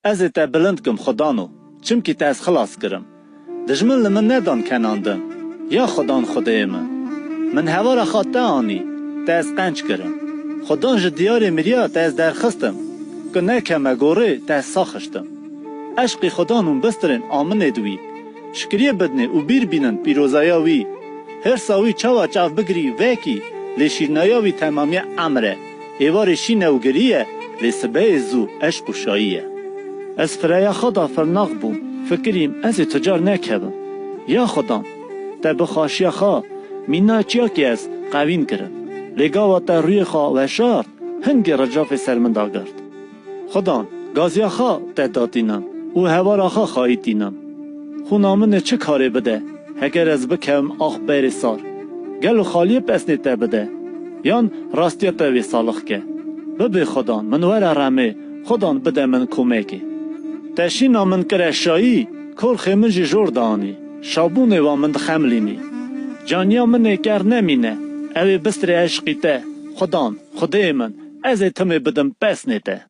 از تا بلند کم خدانو چم کی تا از خلاص کرم دجمن لمن ندان کناندم یا خدان خدای من هوا را خاطه آنی تا از قنچ کرم خدان ج دیار مریا تا از درخستم که نکم گوره تا از ساخشتم عشق خدانون بسترن آمن دوی شکریه بدنه و بیر بینن پیروزایاوی هر ساوی چاوا چاو بگری وکی لشیرنایاوی تمامی عمره ایوار شینه و گریه لسبه زو عشق و شاییه از فریا خدا فرناق بوم فکریم از تجار نکبم یا خدان تا بخاشیا خوا مینا چیا که از قوین کرم لگاوا تا روی خوا و شار هنگ رجاف سرمندا گرد خدان گازیا خوا تا دادینم و هوا خوا خواهی دینم خونامن چه کاره بده هگر از بکم آخ بیر سار گلو خالی پسنی تا بده یان راستیا تا وی صالح که ببی خدان من ور رمه خدان بده من کمکی تشینا من کره شایی کل خیمن جی جور دانی شابونه و من خملینی جانیا من اکر نمینه اوی بستر عشقی ته خدان خدای من از تمه بدم پس نیته